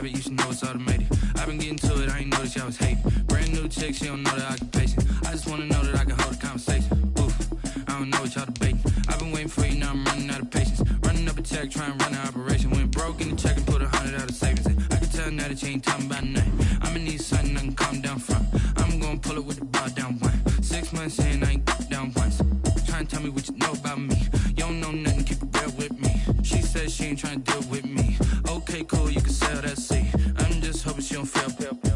habit, you should know it's automated. I've been getting to it, I ain't noticed y'all was hating. Brand new chick, she don't know the occupation. I just wanna know that I can hold a conversation. Oof, I don't know what y'all debating. I've been waiting for you, now I'm running out of patience. Running up a check, trying to run an operation. Went broke in the check and put 100 out of savings in. I can tell now that you ain't talking about nothing. I'ma need something I can calm down from. I'm gonna pull it with the bar down one. 6 months in, I ain't down once. Trying to tell me what you know about me. You don't know nothing, keep it real with me. She said she ain't trying to deal with me. Okay, cool, you can sell that seat. I'm just hoping she don't fail.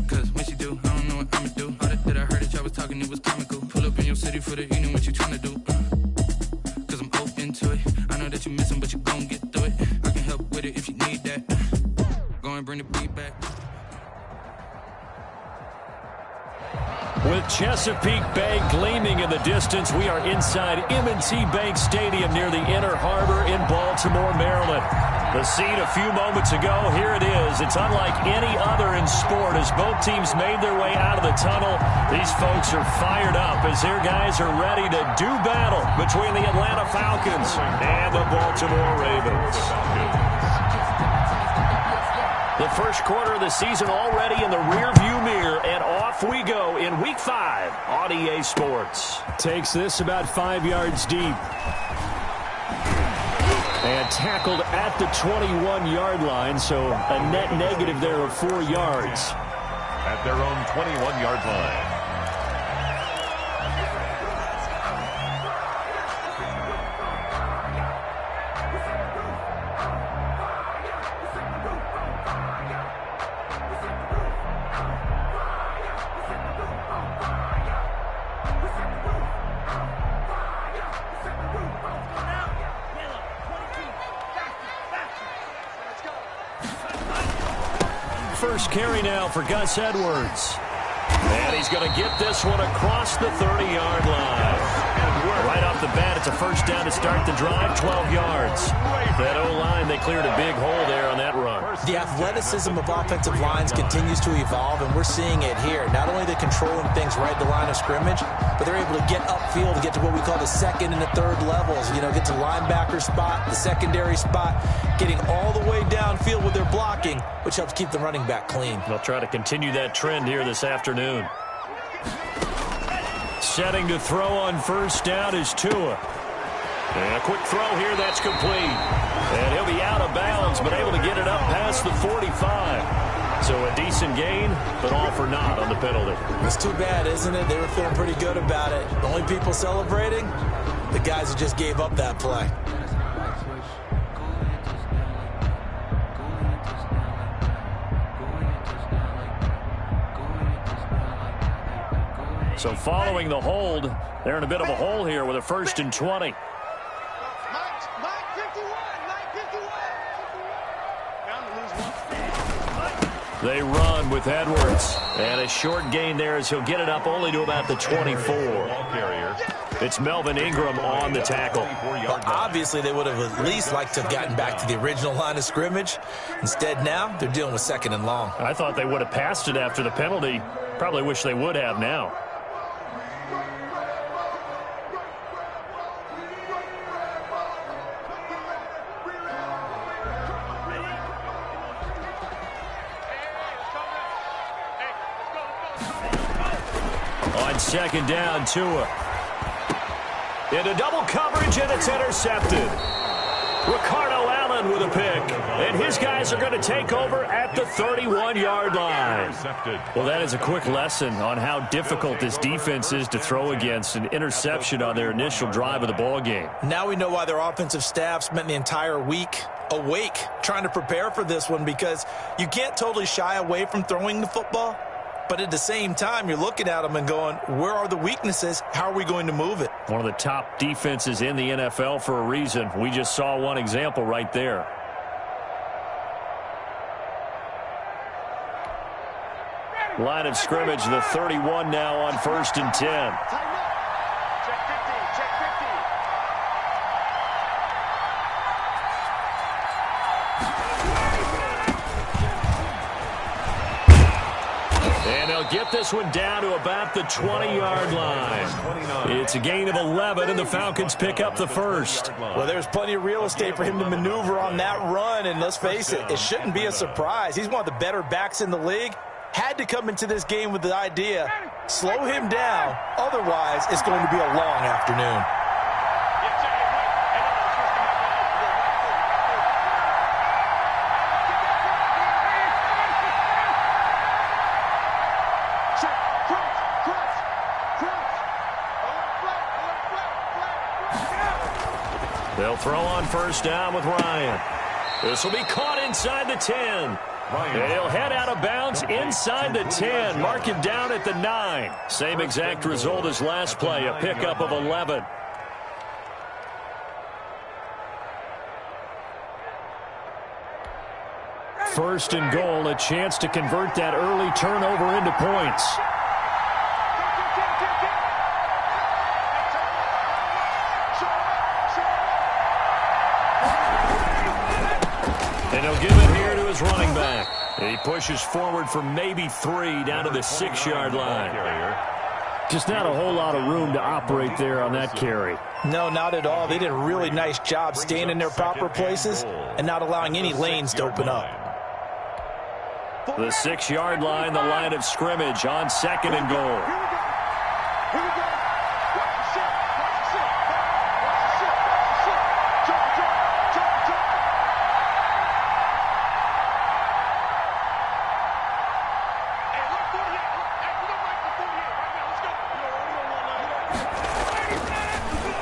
Cause when she do, I don't know what I'ma do. All that I heard that y'all was talking, it was comical. Pull up in your city for the evening, what you trying to do? Cause I'm open to it. I know that you missing, but you gon' get through it. I can help with it if you need that. Go and bring the beat back. With Chesapeake Bay gleaming in the distance, we are inside M&T Bank Stadium near the Inner Harbor in Baltimore, Maryland. The scene a few moments ago, here it is. It's unlike any other in sport as both teams made their way out of the tunnel. These folks are fired up as their guys are ready to do battle between the Atlanta Falcons and the Baltimore Ravens. The first quarter of the season already in the rearview mirror, and off we go in Week 5 on EA Sports. Takes this about 5 yards deep. And tackled at the 21-yard line, so a net negative there of 4 yards. At their own 21-yard line. First carry now for Gus Edwards. And he's going to get this one across the 30-yard line. Right off the bat, it's a first down to start the drive, 12 yards. That O-line, they cleared a big hole there on that run. The athleticism of offensive lines continues to evolve, and we're seeing it here. Not only they're controlling things right at the line of scrimmage, but they're able to get upfield to get to what we call the second and the third levels. You know, get to linebacker spot, the secondary spot, getting all the way downfield with their blocking, which helps keep the running back clean. They'll try to continue that trend here this afternoon. Setting to throw on first down is Tua. And a quick throw here, that's complete. And he'll be out of bounds, but able to get it up past the 45. So a decent gain, but all for naught on the penalty. It's too bad, isn't it? They were feeling pretty good about it. The only people celebrating, the guys who just gave up that play. So following the hold, they're in a bit of a hole here with a 1st and 20. They run with Edwards. And a short gain there as he'll get it up only to about the 24. It's Melvin Ingram on the tackle. Well, obviously, they would have at least liked to have gotten back to the original line of scrimmage. Instead, now, they're dealing with 2nd and long. I thought they would have passed it after the penalty. Probably wish they would have now. On 2nd down, Tua. Into double coverage, and it's intercepted. Ricardo Allen with a pick. And his guys are going to take over at the 31-yard line. Well, that is a quick lesson on how difficult this defense is to throw against. An interception on their initial drive of the ball game. Now we know why their offensive staff spent the entire week awake trying to prepare for this one, because you can't totally shy away from throwing the football. But at the same time, you're looking at them and going, where are the weaknesses? How are we going to move it? One of the top defenses in the NFL for a reason. We just saw one example right there. Line of scrimmage, the 31 now on 1st and 10. they'll get this one down to about the 20-yard line. It's a gain of 11, and the Falcons pick up the first. Well, there's plenty of real estate for him to maneuver on that run, and let's face it, it shouldn't be a surprise. He's one of the better backs in the league. Had to come into this game with the idea, slow him down, otherwise it's going to be a long afternoon. They'll throw on first down with Ryan. This will be caught inside the 10. And he'll head out of bounds inside the 10. Mark him down at the 9. Same exact result as last play, a pickup of 11. First and goal, a chance to convert that early turnover into points. And he'll give it here to his running back. He pushes forward for maybe 3 down to the 6-yard line. Just not a whole lot of room to operate there on that carry. No, not at all. They did a really nice job staying in their proper places and not allowing any lanes to open up. The 6-yard line, the line of scrimmage on second and goal.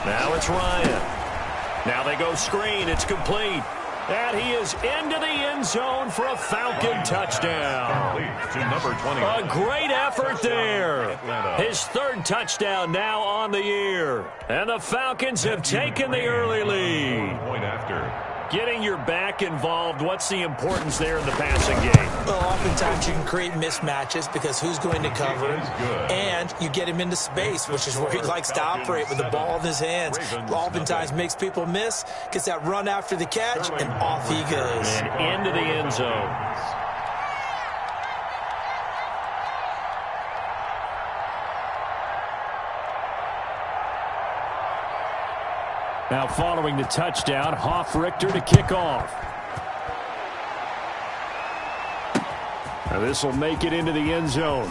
Now it's Ryan. Now they go screen. It's complete. And he is into the end zone for a Falcon touchdown. To number 20. A great effort there. His 3rd touchdown now on the year. And the Falcons have taken the early lead. Point after. Getting your back involved, what's the importance there in the passing game? Well, oftentimes you can create mismatches because who's going to cover him, and you get him into space, which is where he likes to operate with the ball in his hands. Oftentimes makes people miss, gets that run after the catch, and off he goes. And into the end zone. Now following the touchdown, Richter to kick off. Now this will make it into the end zone.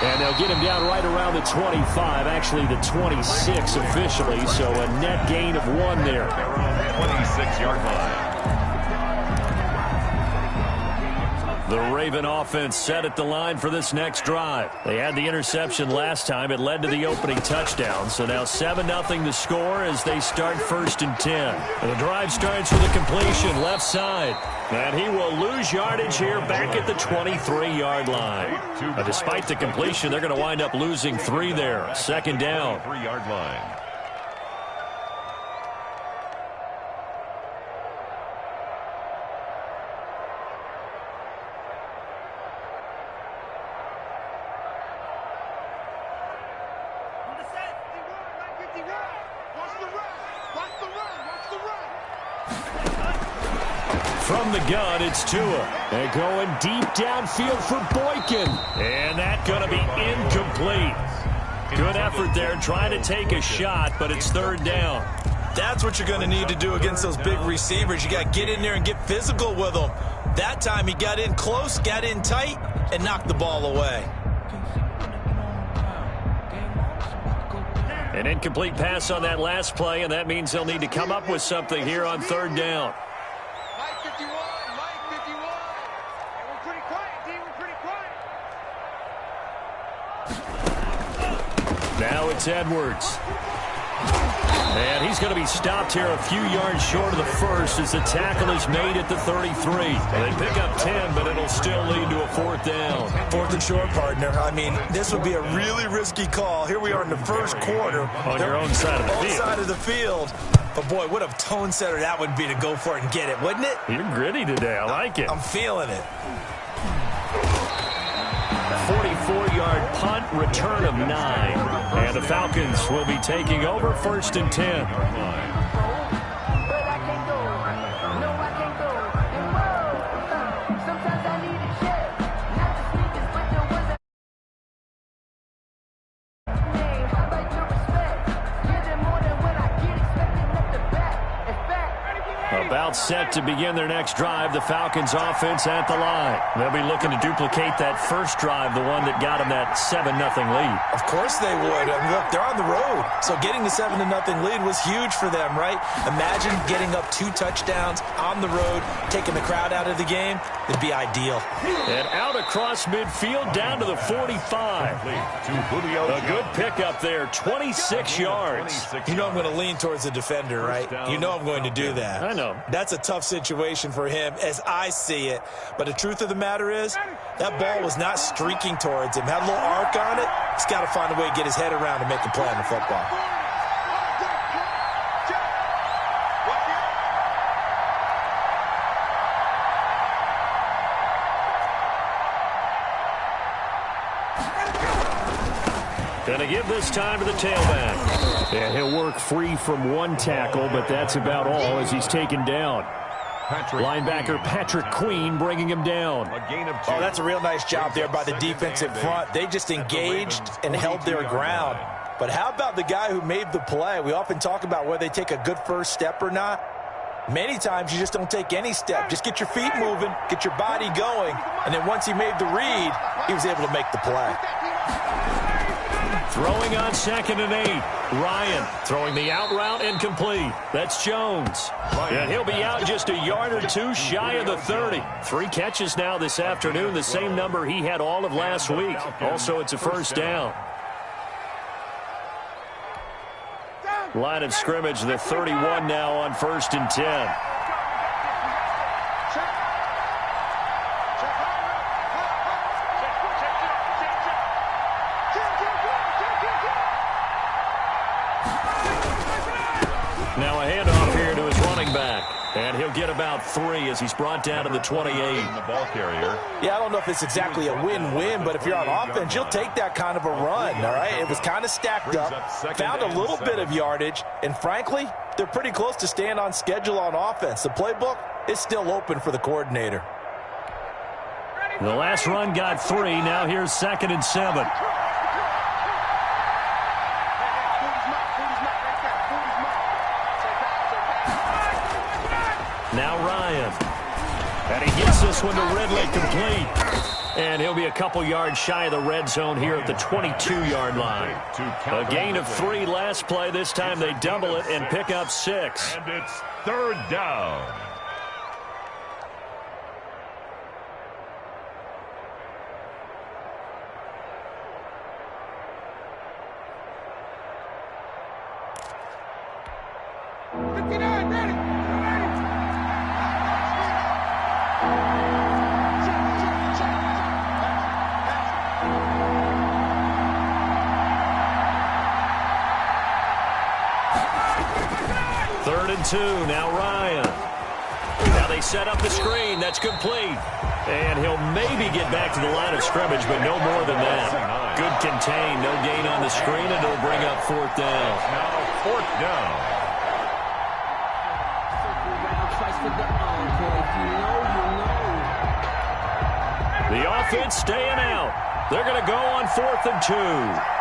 And they'll get him down right around the 25, actually the 26 officially, so a net gain of 1 there. 26-yard line. The Raven offense set at the line for this next drive. They had the interception last time. It led to the opening touchdown. So now 7-0 to score as they start 1st and 10. And the drive starts with a completion left side. And he will lose yardage here back at the 23-yard line. Despite the completion, they're going to wind up losing 3 there. 2nd down. 3-yard line. From the gun, it's Tua. And going deep downfield for Boykin. And that's going to be incomplete. Good effort there trying to take a shot, but it's 3rd down. That's what you're going to need to do against those big receivers. You got to get in there and get physical with them. That time he got in close, got in tight, and knocked the ball away. An incomplete pass on that last play, and that means they'll need to come up with something here on 3rd down. Now it's Edwards. And he's going to be stopped here a few yards short of the first as the tackle is made at the 33. Well, they pick up 10, but it'll still lead to a 4th down. 4th and short, partner. I mean, this would be a really risky call. Here we are in the first quarter. On your own side of the field. Side of the field. But, boy, what a tone setter that would be to go for it and get it, wouldn't it? You're gritty today. I like it. I'm feeling it. 44-yard punt, return of 9. And the Falcons will be taking over 1st and 10. timeout set to begin their next drive. The Falcons offense at the line. They'll be looking to duplicate that first drive, the one that got them that 7-0 lead. Of course they would. Look, they're on the road. So getting the 7-0 lead was huge for them, right? Imagine getting up 2 touchdowns on the road, taking the crowd out of the game. It'd be ideal. And out across midfield down to the 45. A good pickup there, 26 yards. You know I'm going to lean towards the defender, right? You know I'm going to do that. I know. That's a tough situation for him as I see it. But the truth of the matter is, that ball was not streaking towards him. Had a little arc on it. He's got to find a way to get his head around and make a play on the football. Gonna give this time to the tailback. And he'll work free from one tackle, but that's about all as he's taken down. Linebacker Patrick Queen bringing him down. Oh, that's a real nice job there by the defensive front. They just engaged and held their ground. But how about the guy who made the play? We often talk about whether they take a good first step or not. Many times you just don't take any step. Just get your feet moving, get your body going, and then once he made the read, he was able to make the play. Throwing on 2nd and 8. Ryan throwing the out route incomplete. That's Jones. And he'll be out just a yard or 2 shy of the 30. 3 catches now this afternoon, the same number he had all of last week. Also, it's a first down. Line of scrimmage, the 31 now on 1st and 10. Now a handoff here to his running back. And he'll get about 3 as he's brought down to the 28. The ball carrier. Yeah, I don't know if it's exactly a win-win, but if you're on offense, you'll take that kind of a run, all right? It was kind of stacked up, found a little bit of yardage, and frankly, they're pretty close to staying on schedule on offense. The playbook is still open for the coordinator. The last run got 3. Now here's 2nd and 7. Now Ryan. And he gets this one to Ridley complete. And he'll be a couple yards shy of the red zone here at the 22-yard line. A gain of 3 last play. This time they double it and pick up 6. And it's 3rd down. Now Ryan. Now they set up the screen. That's complete. And he'll maybe get back to the line of scrimmage, but no more than that. Good contain. No gain on the screen, and it'll bring up 4th down. Now 4th down. The offense staying out. They're going to go on 4th and 2.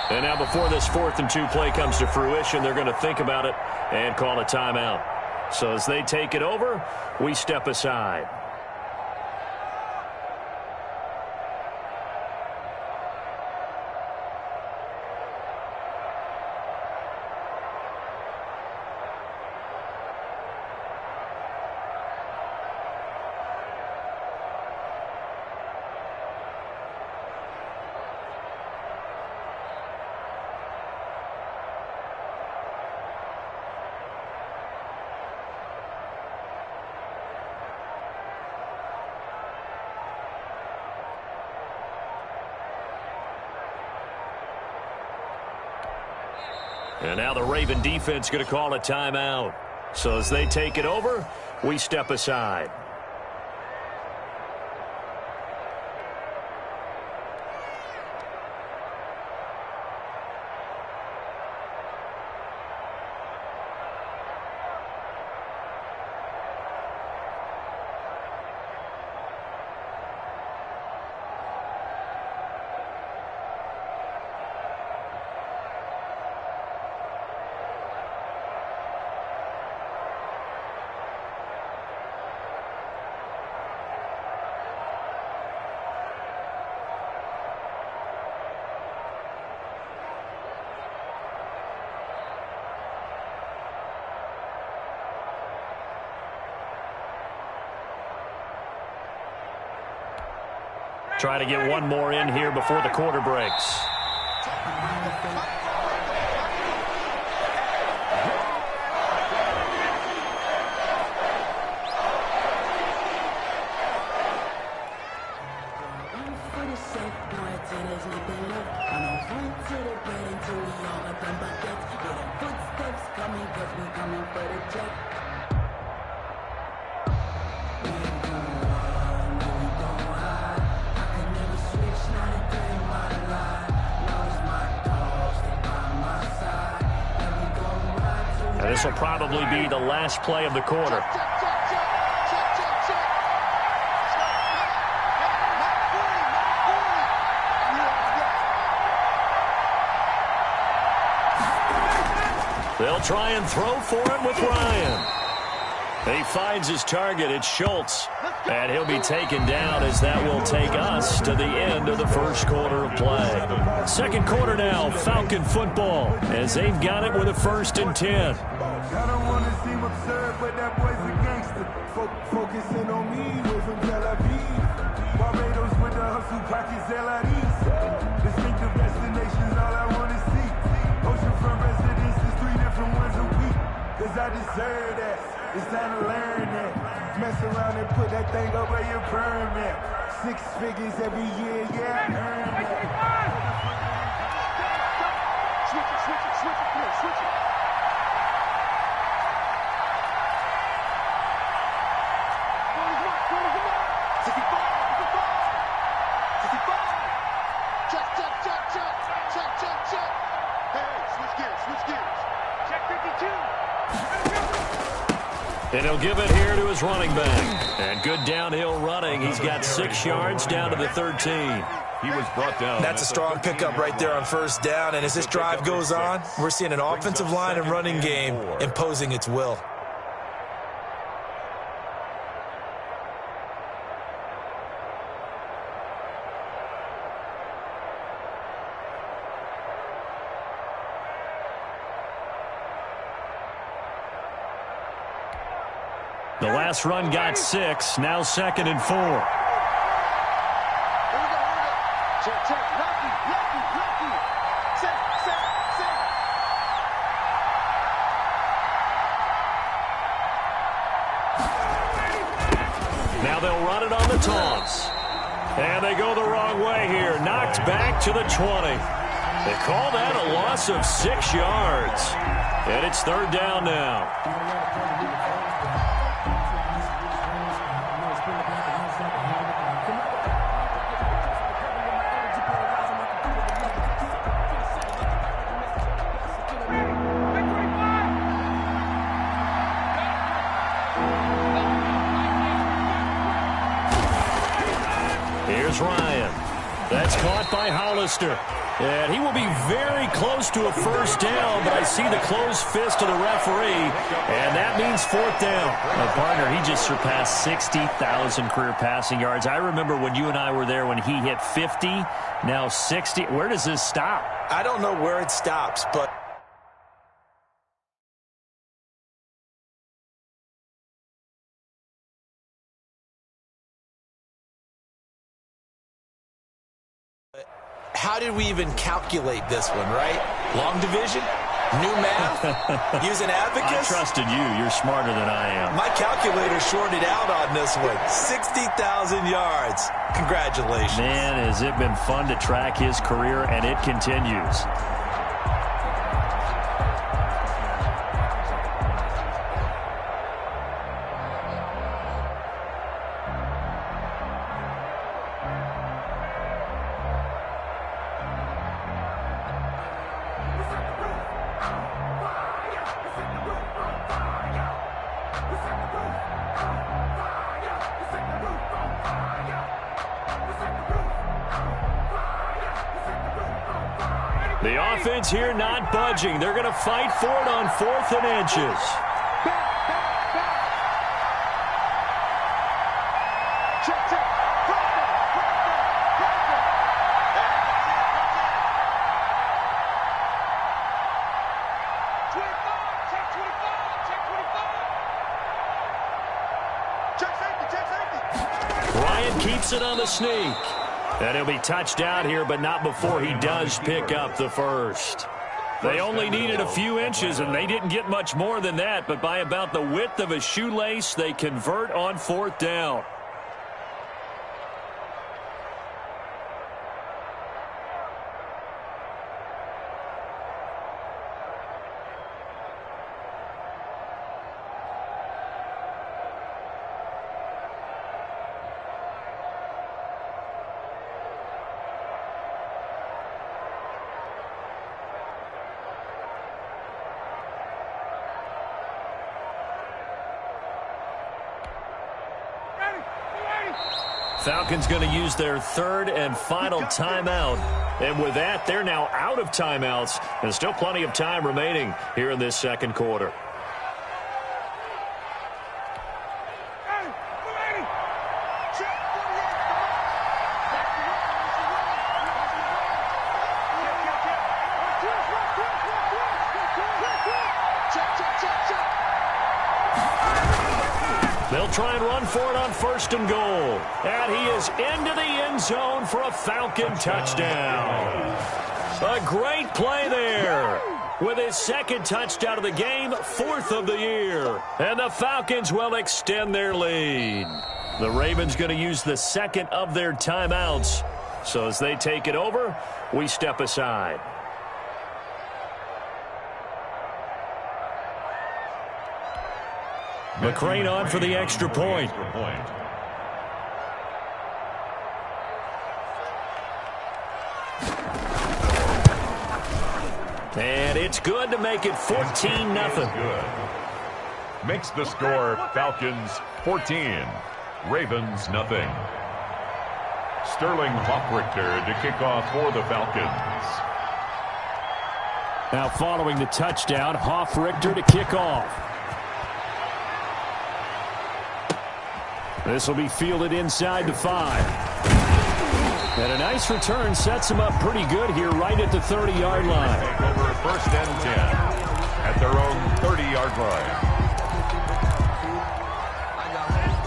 And now before this 4th and 2 play comes to fruition, they're going to think about it and call a timeout. So as they take it over, we step aside. And now the Raven defense going to call a timeout. So as they take it over, we step aside. Try to get one more in here before the quarter breaks. This will probably be the last play of the quarter. They'll try and throw for it with Ryan. He finds his target. It's Schultz. And he'll be taken down as that will take us to the end of the first quarter of play. Second quarter now, Falcon football, as they've got it with a 1st and 10. I don't want to seem absurd, but that boy's a gangster. Focusing on me, we're from Tel Aviv. Barbados with the hustle pockets, LIDs. Distinctive destinations, all I want to see. Oceanfront residences, 3 different ones a week. Cause I deserve that. It's time to learn that. Mess around and put that thing over your permit. 6 figures every year, yeah, I earned that. Switch it. And he'll give it here to his running back. And good downhill running. He's got 6 yards down to the 13. He was brought down. That's a strong pickup right there on 1st down. And as this drive goes on, we're seeing an offensive line and running game imposing its will. The last run got 6, now 2nd and 4. Check. Lucky. Set. Now they'll run it on the toss. And they go the wrong way here. Knocked back to the 20. They call that a loss of 6 yards. And it's 3rd down now. Here's Ryan. That's caught by Hollister. And he will be very close to a 1st down, but I see the closed fist of the referee, and that means 4th down. Now, partner, he just surpassed 60,000 career passing yards. I remember when you and I were there when he hit 50, now 60. Where does this stop? I don't know where it stops, but how did we even calculate this one, right? Long division? New math? Using abacus? I trusted you. You're smarter than I am. My calculator shorted out on this one. 60,000 yards. Congratulations. Man, has it been fun to track his career, and it continues. The offense here not budging. They're going to fight for it on 4th and inches. Ryan keeps it on the sneak. And he'll be touched out here, but not before he does pick up the first. They only needed a few inches, and they didn't get much more than that, but by about the width of a shoelace, they convert on 4th down. Falcons going to use their 3rd and final timeout. And with that, they're now out of timeouts. And still plenty of time remaining here in this second quarter. They'll try and run for it on 1st and goal. And he is into the end zone for a Falcon touchdown. A great play there. With his 2nd touchdown of the game, 4th of the year. And the Falcons will extend their lead. The Ravens going to use the 2nd of their timeouts. So as they take it over, we step aside. McCrane on for the extra point. And it's good to make it 14-0. Makes the score Falcons 14, Ravens nothing. Sterling Hoffrichter to kick off for the Falcons. Now following the touchdown, Hoffrichter to kick off. This will be fielded inside the 5. And a nice return sets them up pretty good here right at the 30-yard line. Take over 1st and 10 at their own 30-yard line.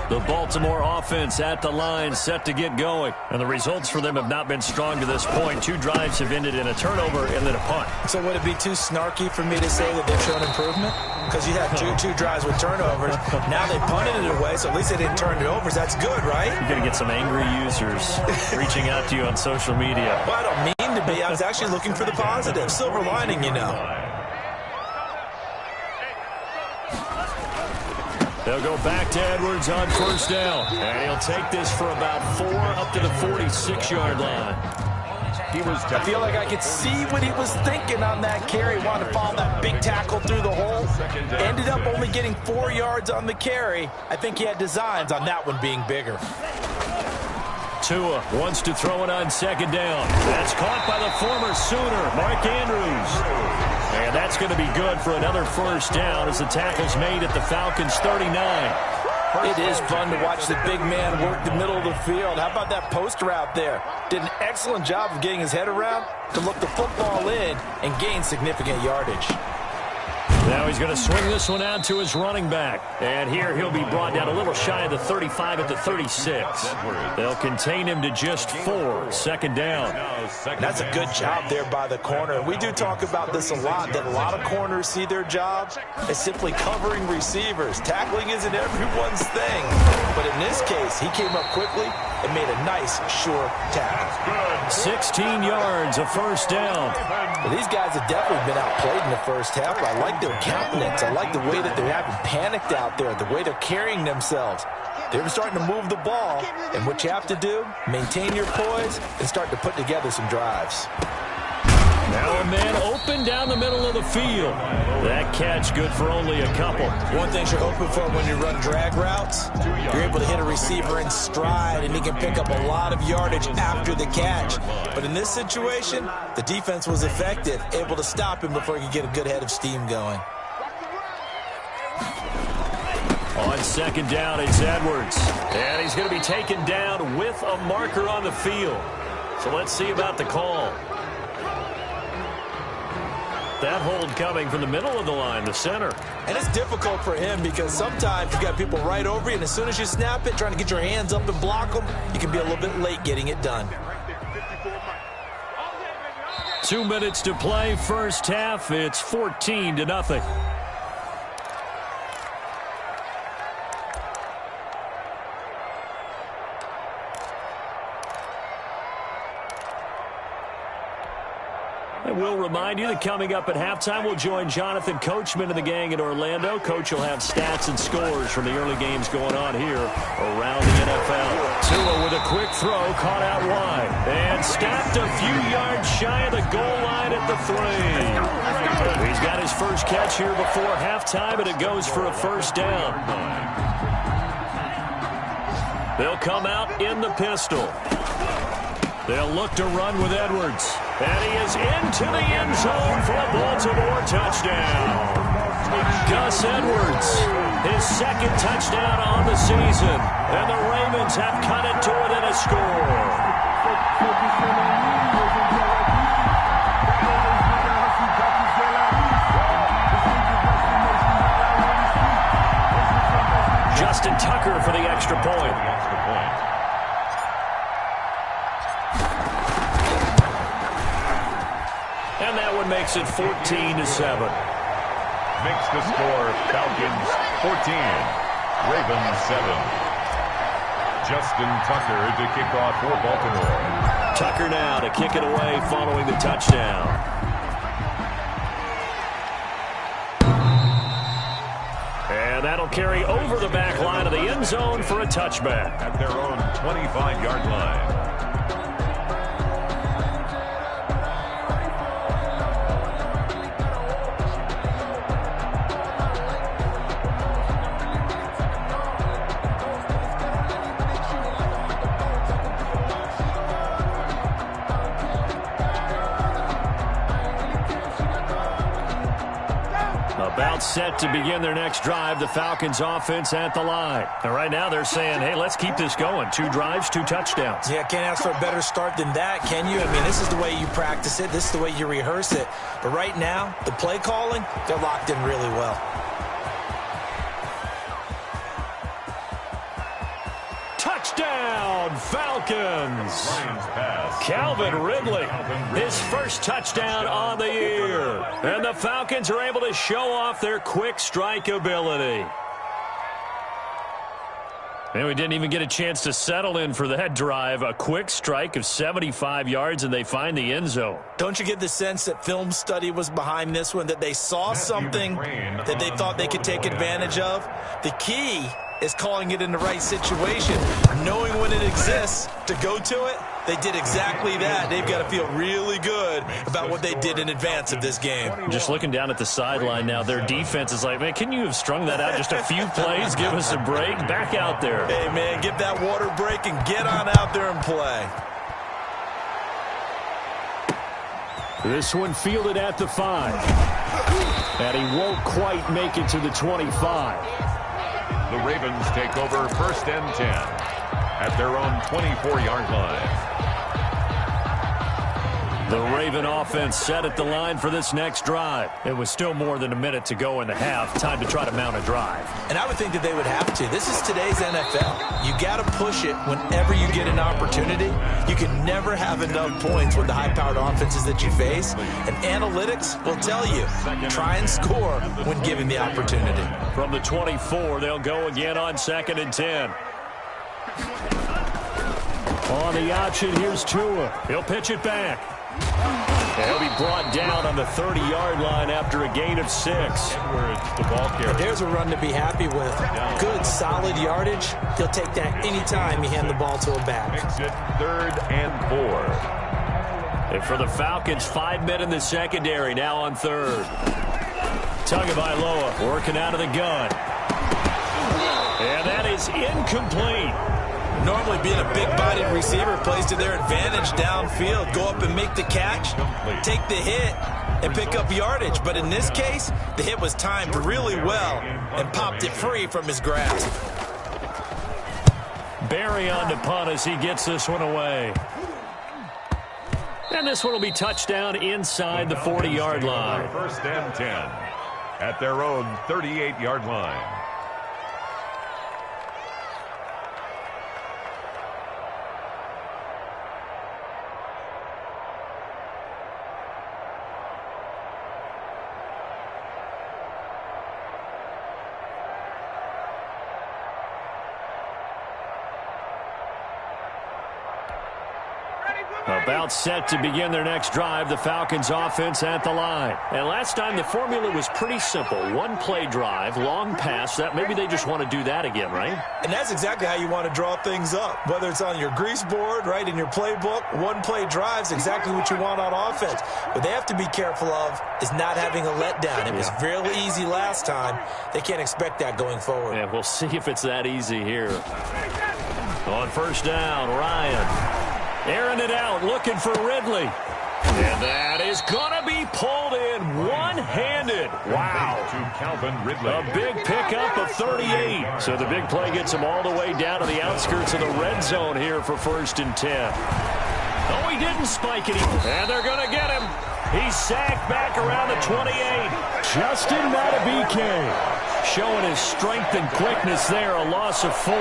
The Baltimore offense at the line set to get going. And the results for them have not been strong to this point. 2 drives have ended in a turnover and then a punt. So would it be too snarky for me to say that they've shown improvement? Because you had two drives with turnovers. Now they punted it away, so at least they didn't turn it over. So that's good, right? You're going to get some angry users reaching out to you on social media. Well, I don't mean to be. I was actually looking for the positive. Silver lining, you know. They'll go back to Edwards on 1st down. And he'll take this for about 4 up to the 46-yard line. I feel like I could see what he was thinking on that carry. Wanted to follow that big tackle through the hole. Ended up only getting 4 yards on the carry. I think he had designs on that one being bigger. Tua wants to throw it on 2nd down. That's caught by the former Sooner, Mark Andrews. And that's going to be good for another 1st down as the tackle's made at the Falcons' 39. It is fun to watch the big man work the middle of the field. How about that post route there? Did an excellent job of getting his head around to look the football in and gain significant yardage. Now he's going to swing this one out to his running back. And here he'll be brought down a little shy of the 35 at the 36. They'll contain him to just 4, 2nd down. That's a good job there by the corner. We do talk about this a lot, that a lot of corners see their job as simply covering receivers. Tackling isn't everyone's thing. But in this case, he came up quickly and made a nice, sure tackle. 16 yards, a 1st down. Well, these guys have definitely been outplayed in the first half, but I like their countenance. I like the way that they're having panicked out there, the way they're carrying themselves. They're starting to move the ball, and what you have to do, maintain your poise and start to put together some drives. Now a man open down the middle of the field. That catch good for only a couple. One thing you're hoping for when you run drag routes, you're able to hit a receiver in stride, and he can pick up a lot of yardage after the catch. But in this situation, the defense was effective, able to stop him before he could get a good head of steam going. On 2nd down, it's Edwards. And he's going to be taken down with a marker on the field. So let's see about the call. That hold coming from the middle of the line, the center. And it's difficult for him because sometimes you've got people right over you, and as soon as you snap it, trying to get your hands up and block them, you can be a little bit late getting it done. 2 minutes to play, first half. It's 14-0. And we'll remind you that coming up at halftime, we'll join Jonathan Coachman and the gang in Orlando. Coach will have stats and scores from the early games going on here around the NFL. Tua with a quick throw, caught out wide, and stopped a few yards shy of the goal line at the 3. He's got his first catch here before halftime, and it goes for a first down. They'll come out in the pistol. They'll look to run with Edwards. And he is into the end zone for a Baltimore touchdown. Gus Edwards, his second touchdown on the season. And the Ravens have cut it to it in a score. Justin Tucker for the extra point. And that one makes it 14-7. Makes the score Falcons 14, Ravens 7. Justin Tucker to kick off for Baltimore. Tucker now to kick it away following the touchdown. And that'll carry over the back line of the end zone for a touchback. At their own 25-yard line. About set to begin their next drive, the Falcons offense at the line. And right now they're saying, hey, let's keep this going. 2 drives, 2 touchdowns. Yeah, can't ask for a better start than that, can you? I mean, this is the way you practice it. This is the way you rehearse it. But right now, the play calling, they're locked in really well. Touchdown, Falcons! Calvin Ridley, his first touchdown on the year. And the Falcons are able to show off their quick strike ability. And we didn't even get a chance to settle in for that drive. A quick strike of 75 yards, and they find the end zone. Don't you get the sense that film study was behind this one, that they saw something that they thought they could take advantage of? The key is calling it in the right situation, knowing when it exists to go to it. They did exactly that. They've got to feel really good about what they did in advance of this game. Just looking down at the sideline now, their defense is like, man, can you have strung that out just a few plays? Give us a break. Back out there. Hey, man, get that water break and get on out there and play. This one fielded at the 5. And he won't quite make it to the 25. The Ravens take over 1st and 10 at their own 24-yard line. The Raven offense set at the line for this next drive. It was still more than a minute to go in the half. Time to try to mount a drive. And I would think that they would have to. This is today's NFL. You got to push it whenever you get an opportunity. You can never have enough points with the high-powered offenses that you face. And analytics will tell you, try and score when given the opportunity. From the 24, they'll go again on 2nd and 10. On the option, here's Tua. He'll pitch it back. And he'll be brought down on the 30-yard line after a gain of 6. The ball carrier. There's a run to be happy with. Good, solid yardage. He'll take that anytime you hand the ball to a back. Makes it 3rd and 4. And for the Falcons, 5 men in the secondary, now on 3rd. Tagovailoa working out of the gun. And that is incomplete. Normally being a big-bodied receiver plays to their advantage downfield. Go up and make the catch, take the hit, and pick up yardage. But in this case, the hit was timed really well and popped it free from his grasp. Barry on to punt as he gets this one away. And this one will be touchdown inside the 40-yard line. 1st and 10 at their own 38-yard line. About set to begin their next drive, the Falcons offense at the line. And last time the formula was pretty simple. One play drive, long pass. That maybe they just want to do that again, right? And that's exactly how you want to draw things up. Whether it's on your grease board, right, in your playbook, one play drives exactly what you want on offense. What they have to be careful of is not having a letdown. It was real easy last time. They can't expect that going forward. Yeah, we'll see if it's that easy here. On first down, Ryan. Airing it out, looking for Ridley. And that is going to be pulled in one-handed. Wow. To Calvin Ridley. A big pickup of 38. So the big play gets him all the way down to the outskirts of the red zone here for 1st and 10. Oh, he didn't spike it. And they're going to get him. He's sacked back around the 28. Justin Madubuike showing his strength and quickness there. A loss of 4.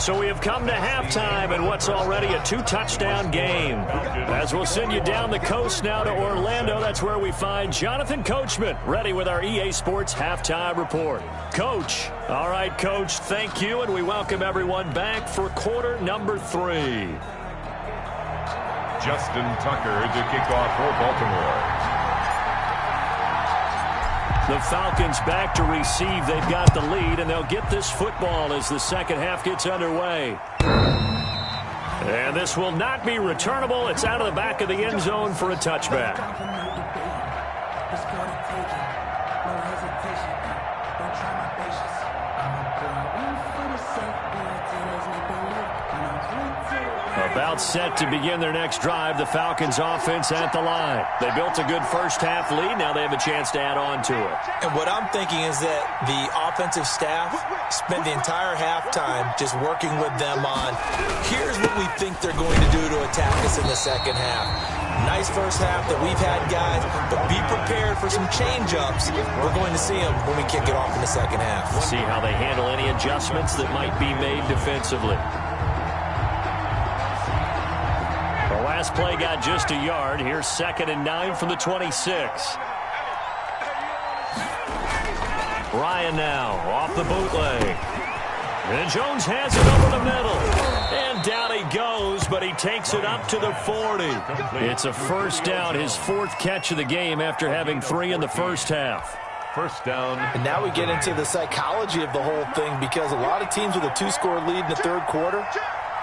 So we have come to halftime in what's already a 2-touchdown game. As we'll send you down the coast now to Orlando, that's where we find Jonathan Coachman, ready with our EA Sports Halftime Report. Coach. All right, Coach, thank you, and we welcome everyone back for quarter number 3. Justin Tucker to kick off for Baltimore. The Falcons back to receive. They've got the lead, and they'll get this football as the second half gets underway. And this will not be returnable. It's out of the back of the end zone for a touchback. About set to begin their next drive, the Falcons offense at the line. They built a good first half lead. Now they have a chance to add on to it. And what I'm thinking is that the offensive staff spent the entire halftime just working with them on, here's what we think they're going to do to attack us in the second half. Nice first half that we've had, guys, but be prepared for some change-ups. We're going to see them when we kick it off in the second half. We'll see how they handle any adjustments that might be made defensively. Last play got just a yard. Here's 2nd and 9 from the 26. Ryan now off the bootleg. And Jones has it over the middle. And down he goes, but he takes it up to the 40. It's a first down, his 4th catch of the game after having 3 in the first half. First down. And now we get into the psychology of the whole thing, because a lot of teams with a 2-score lead in the third quarter,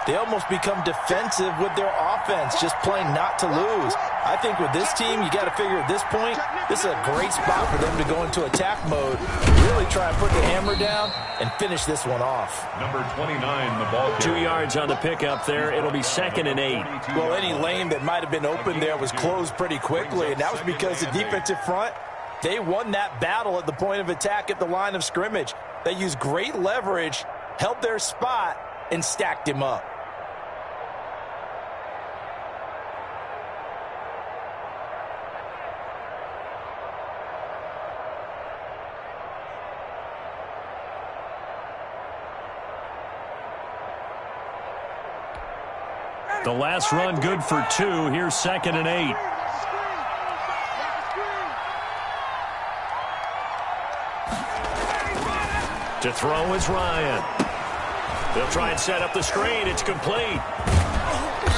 they almost become defensive with their offense, just playing not to lose. I think with this team, you got to figure at this point, this is a great spot for them to go into attack mode, really try and put the hammer down and finish this one off. Number 29, the ball carrier. 2 yards on the pickup there. It'll be 2nd and 8. Well, any lane that might have been open there was closed pretty quickly, and that was because the defensive front, they won that battle at the point of attack at the line of scrimmage. They used great leverage, held their spot, and stacked him up. The last run good for 2. Here's 2nd and 8. To throw is Ryan. They'll try and set up the screen. It's complete.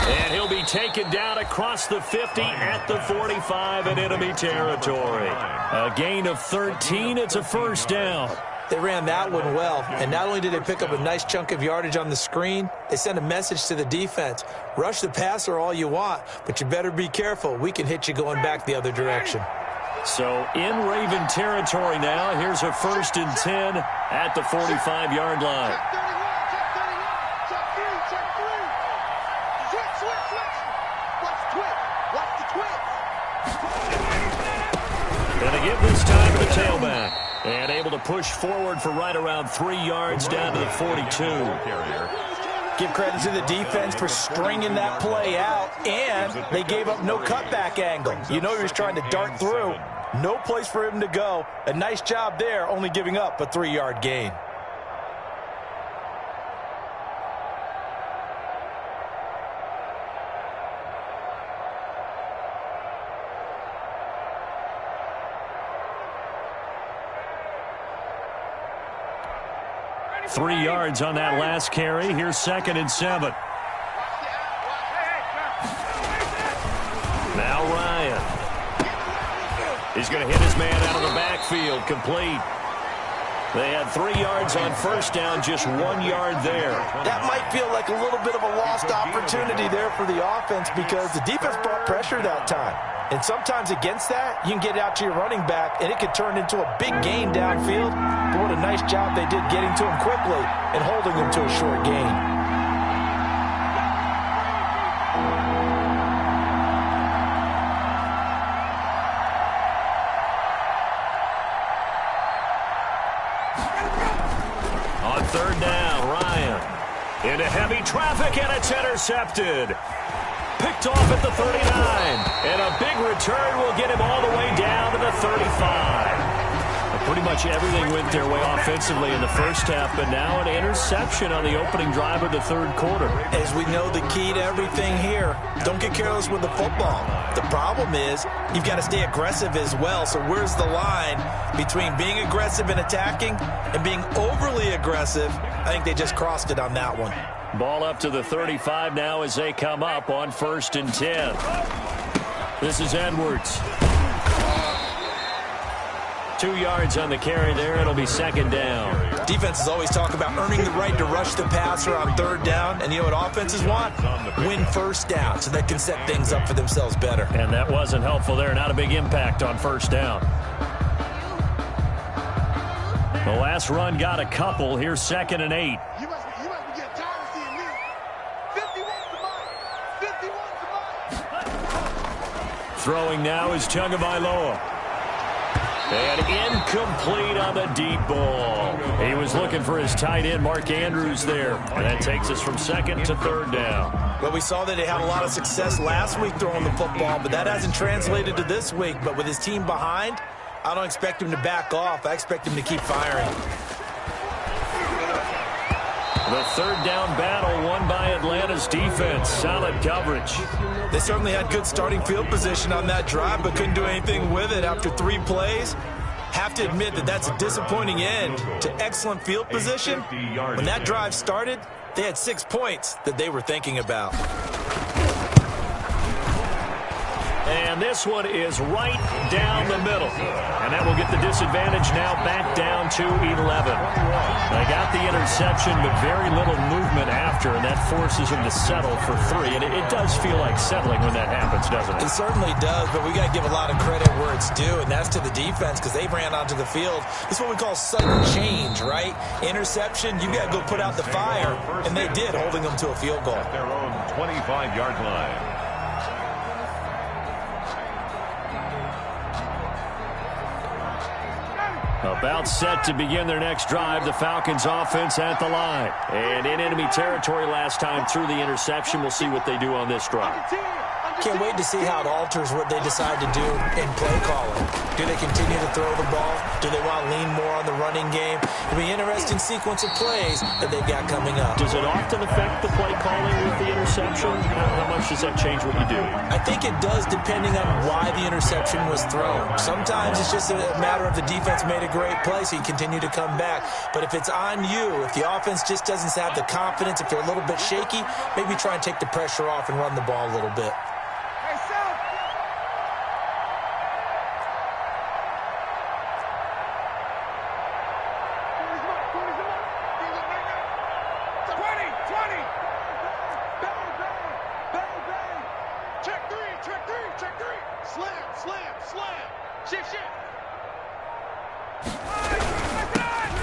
And he'll be taken down across the 50 at the 45 in enemy territory. A gain of 13. It's a first down. They ran that one well, and not only did they pick up a nice chunk of yardage on the screen, they sent a message to the defense. Rush the passer all you want, but you better be careful. We can hit you going back the other direction. So in Raven territory now, here's a 1st and 10 at the 45-yard line. And they give this time to the tailback. And able to push forward for right around 3 yards down to the 42. Give credit to the defense for stringing that play out, and they gave up no cutback angle. You know he was trying to dart through. No place for him to go. A nice job there, only giving up a 3-yard gain. 3 yards on that last carry. Here's 2nd and 7. Now Ryan. He's going to hit his man out of the backfield. Complete. They had 3 yards on first down, just 1 yard there. That might feel like a little bit of a lost opportunity there for the offense because the defense brought pressure that time. And sometimes against that, you can get out to your running back, and it could turn into a big gain downfield. But what a nice job they did getting to him quickly and holding him to a short gain. On 3rd down, Ryan into heavy traffic, and it's intercepted. Picked off at the 39, and a big return will get him all the way down to the 35. Pretty much everything went their way offensively in the first half, but now an interception on the opening drive of the 3rd quarter. As we know, the key to everything here, don't get careless with the football. The problem is you've got to stay aggressive as well. So where's the line between being aggressive and attacking and being overly aggressive? I think they just crossed it on that one. Ball up to the 35 now as they come up on 1st and 10. This is Edwards. 2 yards on the carry there. It'll be 2nd down. Defenses always talk about earning the right to rush the passer on 3rd down. And you know what offenses want? Win 1st down so they can set things up for themselves better. And that wasn't helpful there. Not a big impact on 1st down. The last run got a couple. Here's 2nd and 8. You must be getting tired of seeing me. 51's the mark. Throwing now is Tagovailoa. And incomplete on the deep ball. He was looking for his tight end, Mark Andrews, there. And that takes us from 2nd to 3rd down. Well, we saw that he had a lot of success last week throwing the football, but that hasn't translated to this week. But with his team behind, I don't expect him to back off. I expect him to keep firing. The 3rd down battle won by Atlanta's defense. Solid coverage. They certainly had good starting field position on that drive, but couldn't do anything with it after 3 plays. Have to admit that that's a disappointing end to excellent field position. When that drive started, they had 6 points that they were thinking about. And this one is right down the middle. And that will get the disadvantage now back down to 11. They got the interception, but very little movement after, and that forces them to settle for 3. And it does feel like settling when that happens, doesn't it? It certainly does, but we got to give a lot of credit where it's due, and that's to the defense because they ran onto the field. This is what we call sudden change, right? Interception, you got to go put out the fire, and they did, holding them to a field goal. Their own 25-yard line. About set to begin their next drive, the Falcons offense at the line. And in enemy territory last time through the interception. We'll see what they do on this drive. Can't wait to see how it alters what they decide to do in play calling. Do they continue to throw the ball? Do they want to lean more on the running game? It'll be an interesting sequence of plays that they've got coming up. Does it often affect the play calling with the interception? How much does that change what you do? I think it does depending on why the interception was thrown. Sometimes it's just a matter of the defense made a great play, so you continue to come back. But if it's on you, if the offense just doesn't have the confidence, if they're a little bit shaky, maybe try and take the pressure off and run the ball a little bit.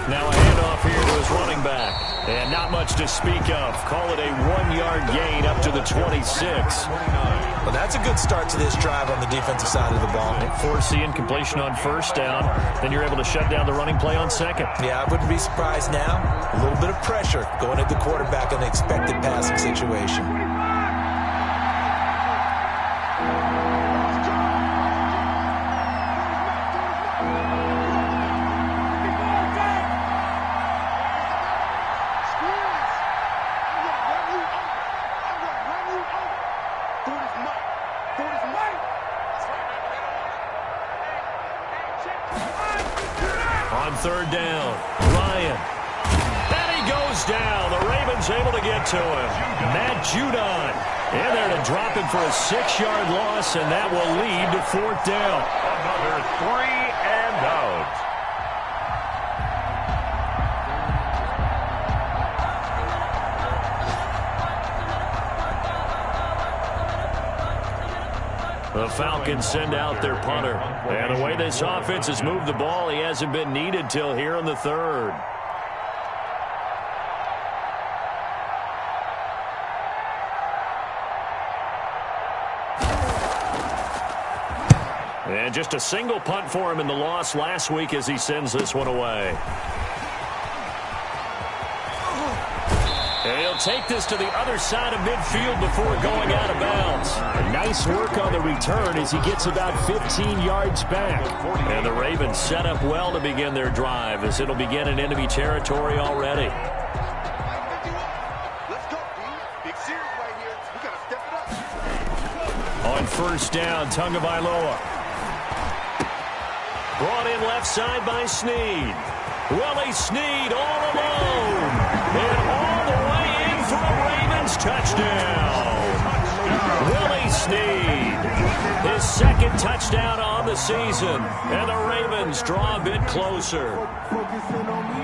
Now a handoff here to his running back. And not much to speak of. Call it a 1-yard gain up to the 26. Well, that's a good start to this drive on the defensive side of the ball. Forcing completion on first down. Then you're able to shut down the running play on second. Yeah, I wouldn't be surprised now. A little bit of pressure going at the quarterback in an expected passing situation. On third down, Ryan. And he Falcons able to get to him. Matt Judon in there to drop him for a 6-yard loss, and that will lead to 4th down. Another 3 and out. The Falcons send out their punter. And the way this offense has moved the ball, he hasn't been needed till here in the 3rd. And just a single punt for him in the loss last week as he sends this one away. And he'll take this to the other side of midfield before going out of bounds. Nice work on the return as he gets about 15 yards back. And the Ravens set up well to begin their drive as it'll begin in enemy territory already. On 1st down, Tagovailoa. Brought in left side by Snead. Willie Snead all alone. And all the way in for a Ravens touchdown. Willie Snead. His 2nd touchdown on the season. And the Ravens draw a bit closer.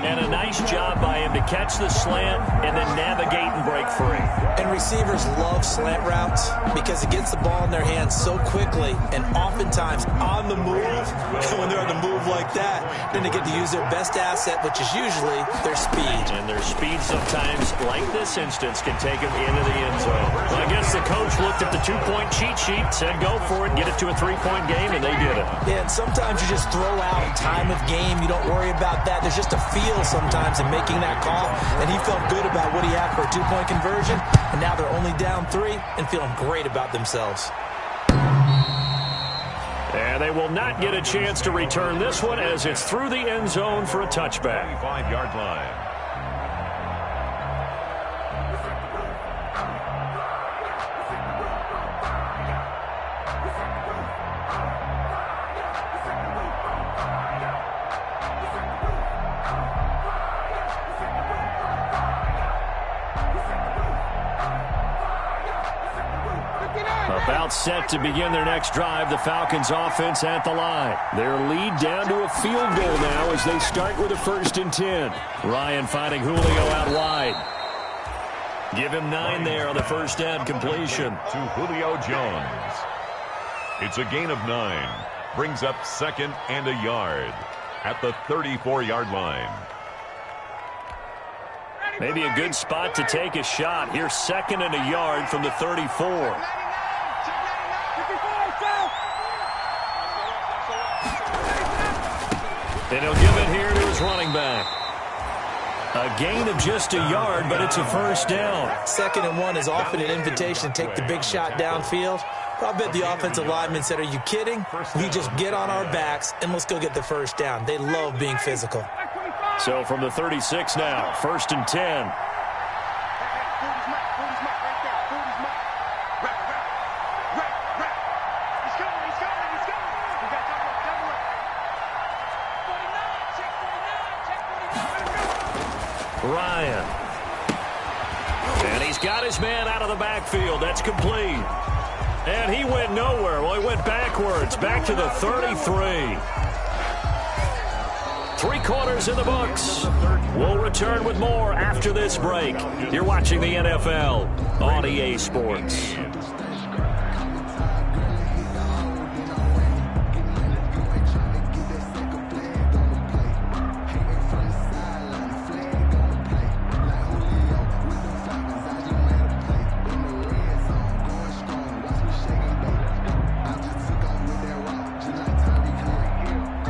And a nice job by him to catch the slant and then navigate and break free. And receivers love slant routes because it gets the ball in their hands so quickly and oftentimes on the move. When they're on the move like that, then they get to use their best asset, which is usually their speed. And their speed sometimes, like this instance, can take them into the end zone. Well, I guess the coach looked at the 2-point cheat sheet, said go for it, get it to a 3-point game, and they did it. Yeah, and sometimes you just throw out time of game. You don't worry about that. There's just a feel sometimes in making that call, and he felt good about what he had for a 2-point conversion, and now they're only down 3 and feeling great about themselves. And they will not get a chance to return this one as it's through the end zone for a touchback. 5-yard line. About set to begin their next drive, the Falcons offense at the line. Their lead down to a field goal now as they start with a 1st and 10. Ryan finding Julio out wide. Give him 9 there on the 1st down completion. To Julio Jones. It's a gain of 9. Brings up 2nd and a yard at the 34-yard line. Maybe a good spot to take a shot. Here's 2nd and a yard from the 34. And he'll give it here to his running back. A gain of just a yard, but it's a 1st down. 2nd and 1 is often an invitation to take the big shot downfield. But I bet the offensive lineman said, are you kidding? We just get on our backs and let's go get the 1st down. They love being physical. So from the 36 now, 1st and 10. Ryan. And he's got his man out of the backfield. That's complete. And he went nowhere. Well, he went backwards, back to the 33. 3 quarters in the books. We'll return with more after this break. You're watching the NFL on EA Sports.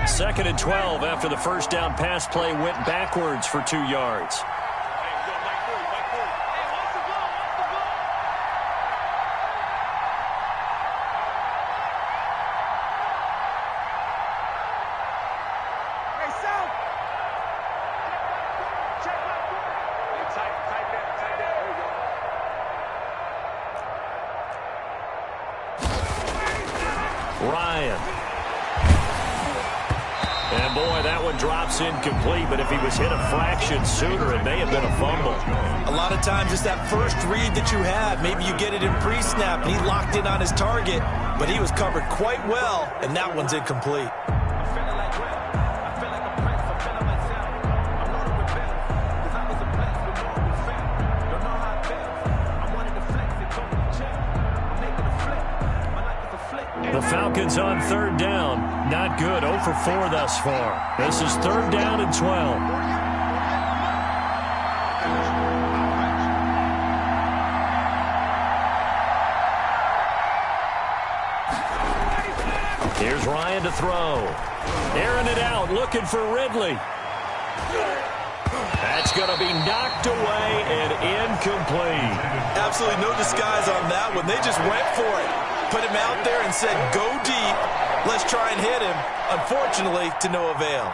Second and 12 after the 1st down pass play went backwards for 2 yards. drops incomplete, but if he was hit a fraction sooner, it may have been a fumble. A lot of times it's that first read that you have. Maybe you get it in pre-snap, and he locked in on his target, but he was covered quite well, and that one's incomplete. The Falcons on third down. Not good. 0 for 4 thus far. This is third down and 12. Here's Ryan to throw. Airing it out, looking for Ridley. That's going to be knocked away and incomplete. Absolutely no disguise on that one. They just went for it. Put him out there and said, go deep. Let's try and hit him. Unfortunately, to no avail.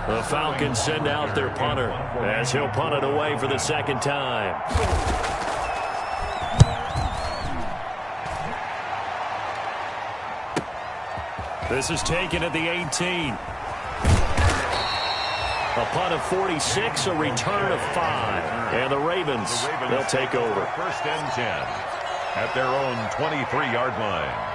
The Falcons send out their punter as he'll punt it away for the second time. This is taken at the 18. A punt of 46, a return of 5. And the Ravens, they'll take over. First and 10 at their own 23-yard line.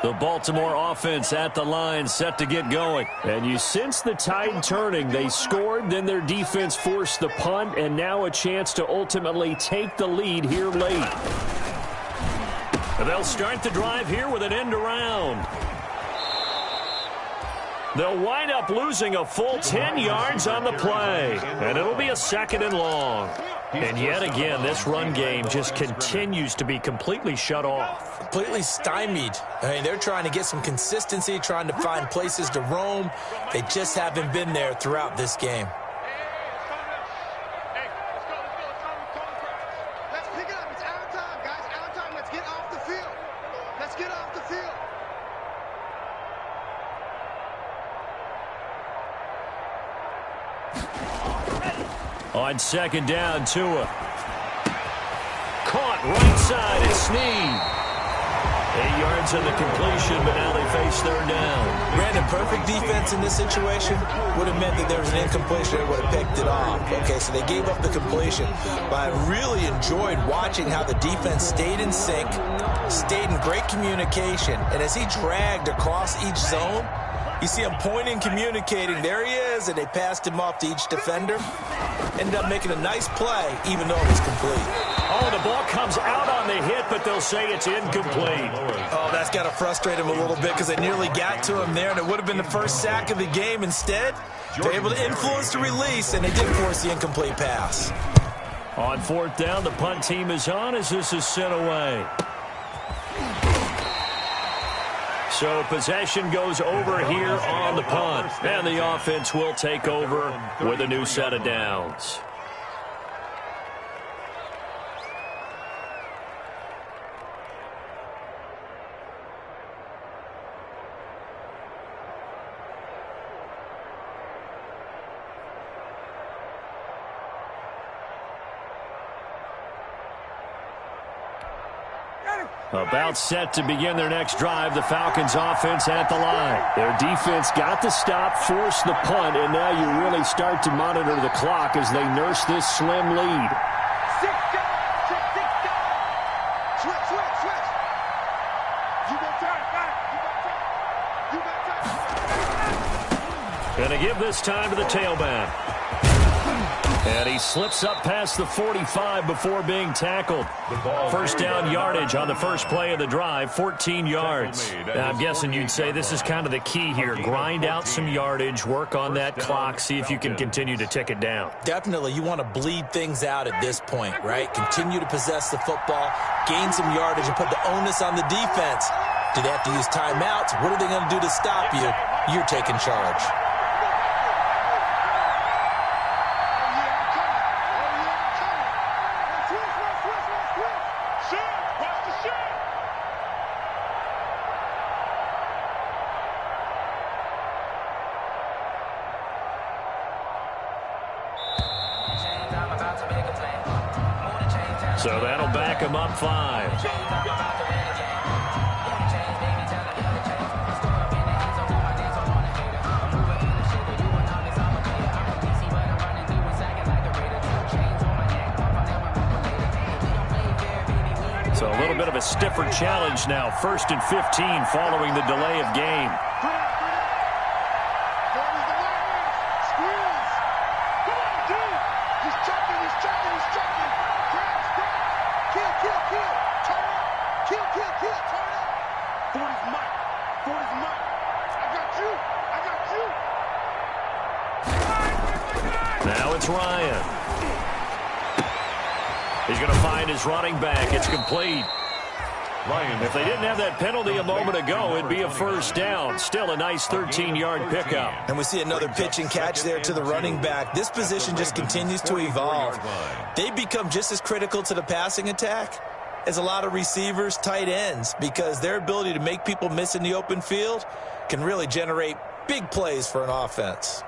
The Baltimore offense at the line, set to get going. And you sense the tide turning. They scored, then their defense forced the punt, and now a chance to ultimately take the lead here late. They'll start the drive here with an end around. They'll wind up losing a full 10 yards on the play, and it'll be a second and long. And yet again, this run game just continues to be completely shut off. Completely stymied. I mean, they're trying to get some consistency, trying to find places to roam. They just haven't been there throughout this game. Let's pick it up. It's our time, guys. Our time. Let's get off the field. Let's get off the field. On second down, Tua. Caught right side, it's Snead. 8 yards on the completion, but now they face third down. Brandon, perfect defense in this situation would have meant that there was an incompletion. They would have picked it off. Okay, so they gave up the completion. But I really enjoyed watching how the defense stayed in sync, stayed in great communication, and as he dragged across each zone, you see him pointing, communicating. There he is, and they passed him off to each defender. Ended up making a nice play, even though it was complete. Oh, the ball comes out on the hit, but they'll say it's incomplete. Oh, that's got to frustrate him a little bit because they nearly got to him there, and it would have been the first sack of the game. Instead, they're able to influence the release, and they did force the incomplete pass. On fourth down, the punt team is on as this is sent away. So possession goes over here on the punt. And the offense will take over with a new set of downs. About set to begin their next drive, the Falcons offense at the line. Their defense got the stop, forced the punt, and now you really start to monitor the clock as they nurse this slim lead. 6 down. Switch. You got time. You got time. Gonna give this time to the tailback. And he slips up past the 45 before being tackled. First down yardage on the first play of the drive, 14 yards. Now, I'm guessing you'd say this is kind of the key here. Grind out some yardage, work on that clock, see if you can continue to tick it down. Definitely, you want to bleed things out at this point, right? Continue to possess the football, gain some yardage, and put the onus on the defense. Do they have to use timeouts? What are they going to do to stop you? You're taking charge. So that'll back him up 5. So a little bit of a stiffer challenge now. 1st and 15 following the delay of game. Now it's Ryan. He's going to find his running back. It's complete. If they didn't have that penalty a moment ago, it'd be a first down. Still a nice 13-yard pickup. And we see another pitch and catch there to the running back. This position just continues to evolve. They become just as critical to the passing attack as a lot of receivers, tight ends, because their ability to make people miss in the open field can really generate big plays for an offense.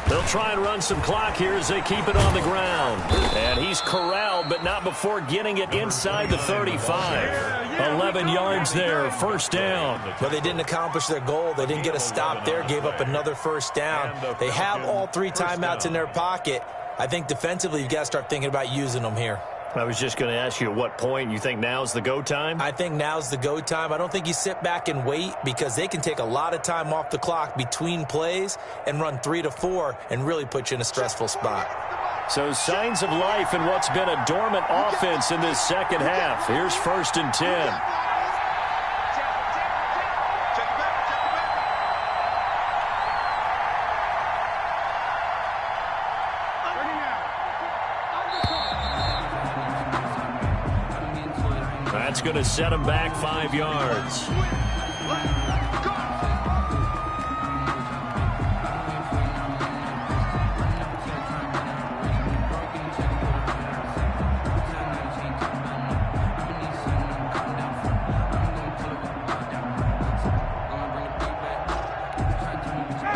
They'll try and run some clock here as they keep it on the ground. And he's corralled, but not before getting it inside the 35. 11 yards there, first down. But they didn't accomplish their goal. They didn't get a stop there, gave up another first down. They have all 3 timeouts in their pocket. I think defensively you've got to start thinking about using them here. I was just going to ask you at what point you think now's the go time? I think now's the go time. I don't think you sit back and wait, because they can take a lot of time off the clock between plays and run 3 to 4 and really put you in a stressful spot. So signs of life in what's been a dormant offense in this second half. Here's 1st and 10. That's going to set him back 5 yards.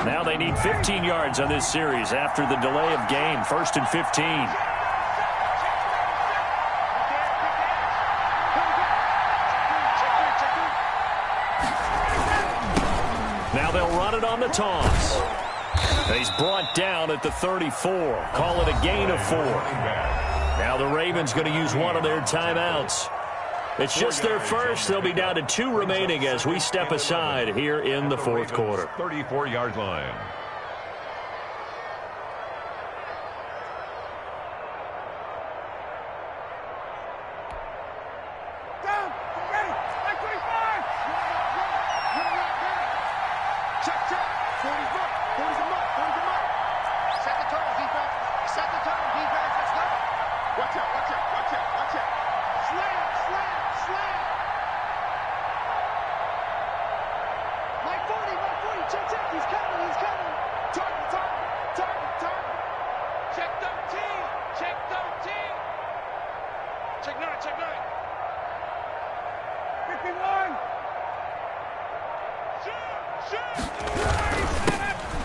Now they need 15 yards on this series after the delay of game. 1st and 15. Now they'll run it on the toss. He's brought down at the 34. Call it a gain of 4. Now the Ravens going to use one of their timeouts. It's just their first. They'll be down to 2 remaining as we step aside here in the 4th quarter. 34-yard line.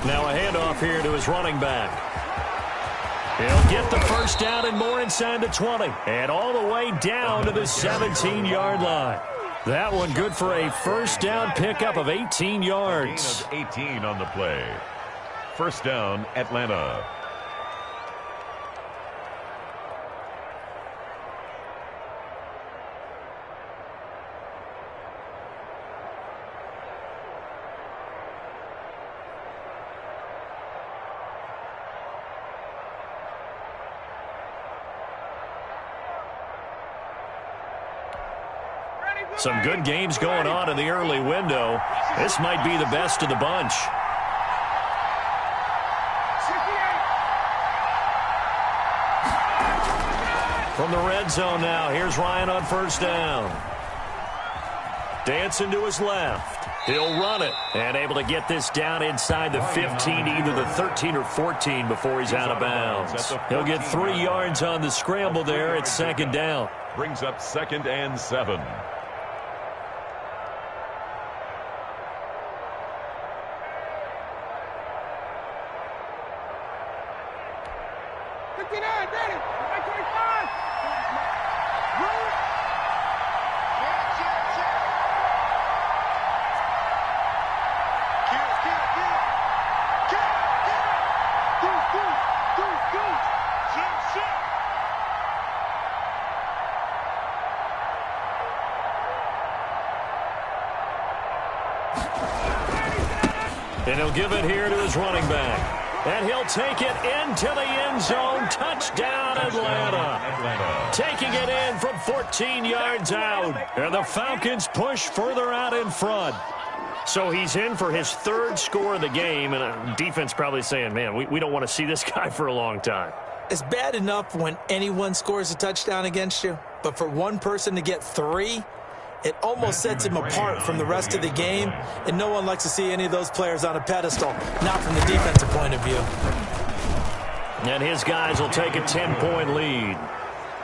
Now a handoff here to his running back. He'll get the first down and more inside the 20. And all the way down to the 17-yard line. That one good for a first down pickup of 18 yards. Gain of 18 on the play. First down, Atlanta. Some good games going on in the early window. This might be the best of the bunch. From the red zone now, here's Ryan on first down. Dancing to his left. He'll run it. And able to get this down inside the 15, either the 13 or 14 before he's out of bounds. He'll get 3 yards on the scramble there at second down. Brings up 2nd and 7. And he'll give it here to his running back. And he'll take it into the end zone. Touchdown, Atlanta. Taking it in from 14 yards out. And the Falcons push further out in front. So he's in for his 3rd score of the game. And defense probably saying, man, we don't want to see this guy for a long time. It's bad enough when anyone scores a touchdown against you. But for one person to get 3, it almost sets him apart from the rest of the game, and no one likes to see any of those players on a pedestal, not from the defensive point of view. And his guys will take a 10-point lead.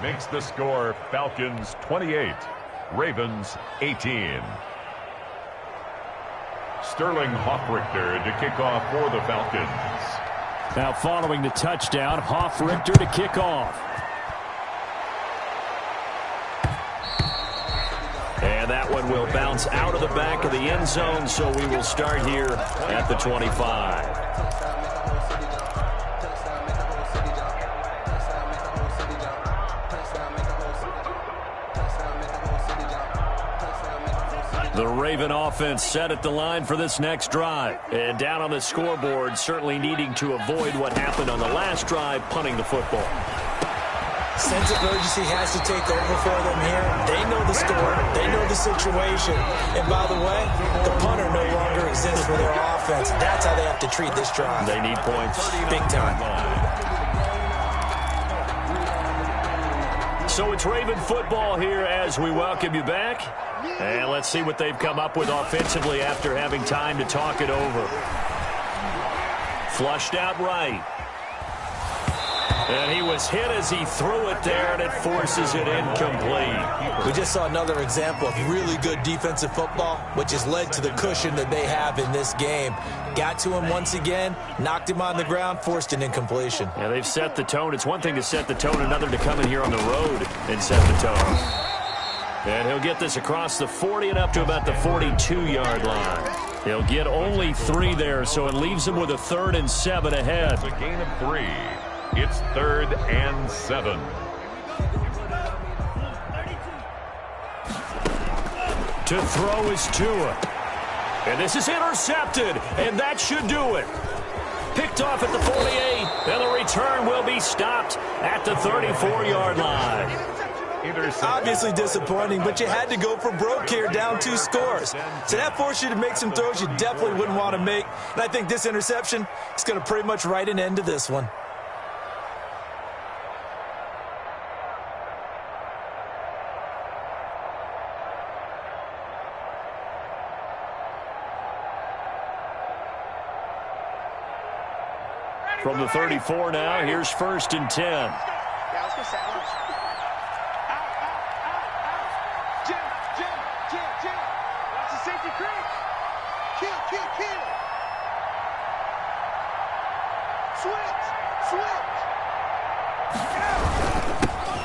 Makes the score Falcons 28, Ravens 18. Sterling Hoffrichter to kick off for the Falcons. Now following the touchdown, Hoffrichter to kick off. And that one will bounce out of the back of the end zone, so we will start here at the 25. The Raven offense set at the line for this next drive. And down on the scoreboard, certainly needing to avoid what happened on the last drive, punting the football. Sense of urgency has to take over for them here. They know the score. They know the situation. And by the way, the punter no longer exists for their offense. That's how they have to treat this drive. They need points. Big time. So it's Raven football here as we welcome you back. And let's see what they've come up with offensively after having time to talk it over. Flushed out right. And he was hit as he threw it there, and it forces it incomplete. We just saw another example of really good defensive football, which has led to the cushion that they have in this game. Got to him once again, knocked him on the ground, forced an incompletion. Yeah, they've set the tone. It's one thing to set the tone, another to come in here on the road and set the tone. And he'll get this across the 40 and up to about the 42-yard line. He'll get only 3 there, so it leaves him with a 3rd and 7 ahead. It's a gain of 3. It's 3rd and 7. To throw is Tua. And this is intercepted, and that should do it. Picked off at the 48, and the return will be stopped at the 34-yard line. Obviously disappointing, but you had to go for broke here, down 2 scores. So that forced you to make some throws you definitely wouldn't want to make. And I think this interception is going to pretty much write an end to this one. From the 34 now, here's 1st and 10. Yeah, let's go set. Jim. Watch the safety creep. Kill. Switch.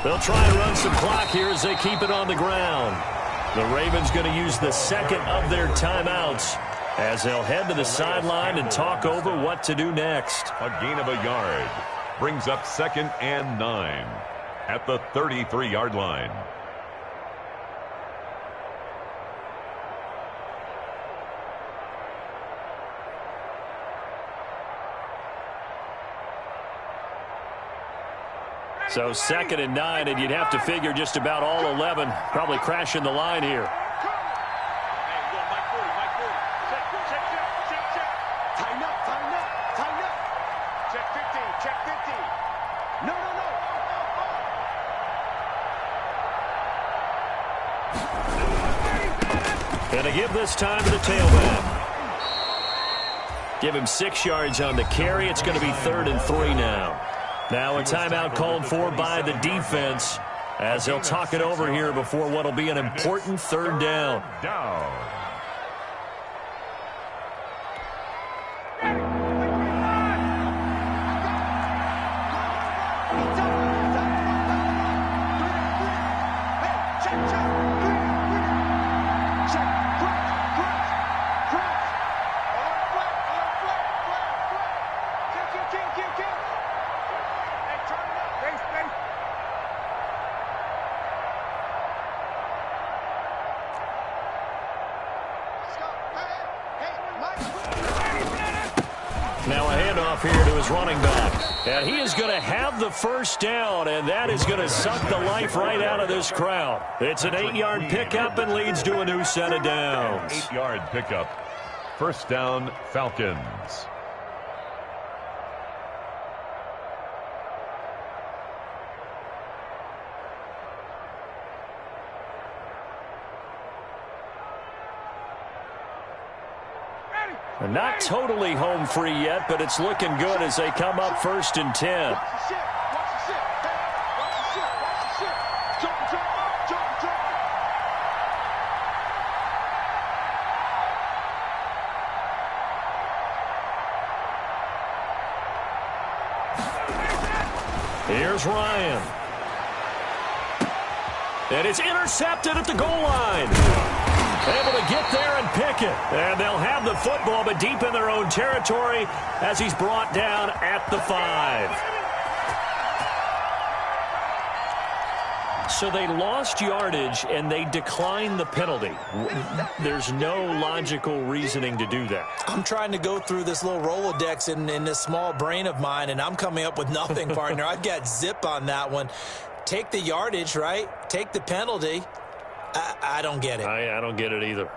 They'll try and run some clock here as they keep it on the ground. The Ravens going to use the second of their timeouts as they'll head to the sideline and talk over what to do next. A gain of a yard brings up 2nd and 9 at the 33-yard line. So 2nd and 9, and you'd have to figure just about all 11 probably crashing the line here. And to give this time to the tailback. Give him 6 yards on the carry. It's going to be 3rd and 3 now. Now a timeout called for by the defense as they'll talk it over here before what will be an important 3rd down. Now a handoff here to his running back. And he is going to have the 1st down, and that is going to suck the life right out of this crowd. It's an 8-yard pickup and leads to a new set of downs. 8-yard pickup. 1st down, Falcons. And not totally home free yet, but it's looking good as they come up 1st and 10. Here's Ryan. And it's intercepted at the goal line. Able to get there and pick it. And they'll have the football, but deep in their own territory as he's brought down at the 5. So they lost yardage, and they declined the penalty. There's no logical reasoning to do that. I'm trying to go through this little Rolodex in this small brain of mine, and I'm coming up with nothing, partner. I've got zip on that one. Take the yardage, right? Take the penalty. I don't get it. I don't get it either.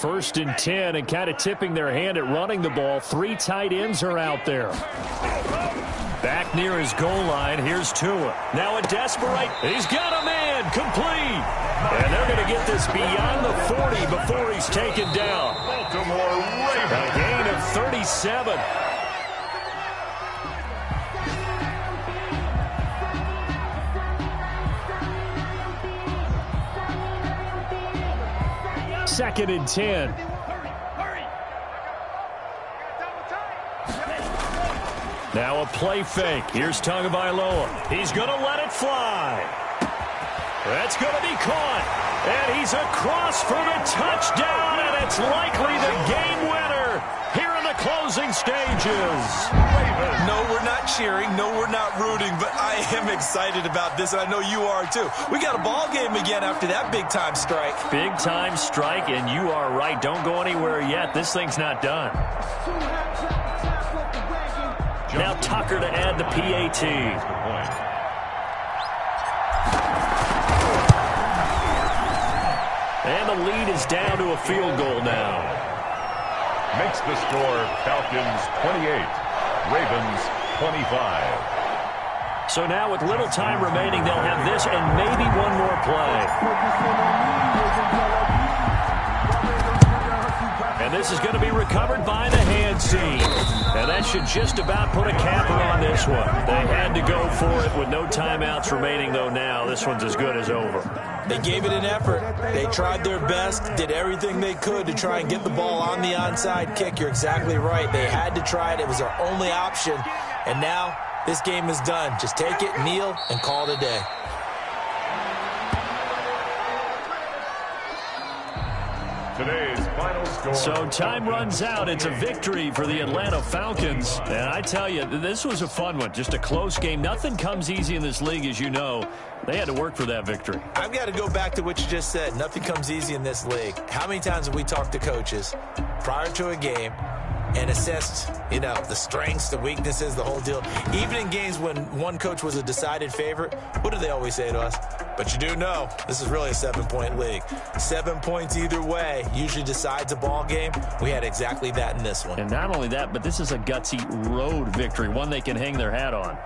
1st and 10, and kind of tipping their hand at running the ball. 3 tight ends are out there. Back near his goal line, here's Tua. Now a desperate, he's got a man, complete. And they're going to get this beyond the 40 before he's taken down. Baltimore Ravens. A gain of 37. Second and 10. Now a play fake. Here's Tagovailoa. He's going to let it fly. That's going to be caught. And he's across for the touchdown, and it's likely the game winner here in the closing stages. No, we're not cheering. No, we're not rooting, but I am excited about this, and I know you are too. We got a ball game again after that big-time strike. Big-time strike, and you are right. Don't go anywhere yet. This thing's not done. Now Tucker to add the PAT. And the lead is down to a field goal now. Makes the score Falcons 28, Ravens 25. So now with little time remaining, they'll have this and maybe one more play. And this is going to be recovered by the hands team. And that should just about put a capper on this one. They had to go for it with no timeouts remaining, though now this one's as good as over. They gave it an effort. They tried their best, did everything they could to try and get the ball on the onside kick. You're exactly right. They had to try it. It was their only option. And now this game is done. Just take it, kneel, and call it a day. Today's final score. So time runs out. It's a victory for the Atlanta Falcons. And I tell you, this was a fun one. Just a close game. Nothing comes easy in this league, as you know. They had to work for that victory. I've got to go back to what you just said. Nothing comes easy in this league. How many times have we talked to coaches prior to a game and assessed, the strengths, the weaknesses, the whole deal? Even in games when one coach was a decided favorite, what do they always say to us? But you do know this is really a 7-point league. 7 points either way usually decides a ball game. We had exactly that in this one. And not only that, but this is a gutsy road victory, one they can hang their hat on.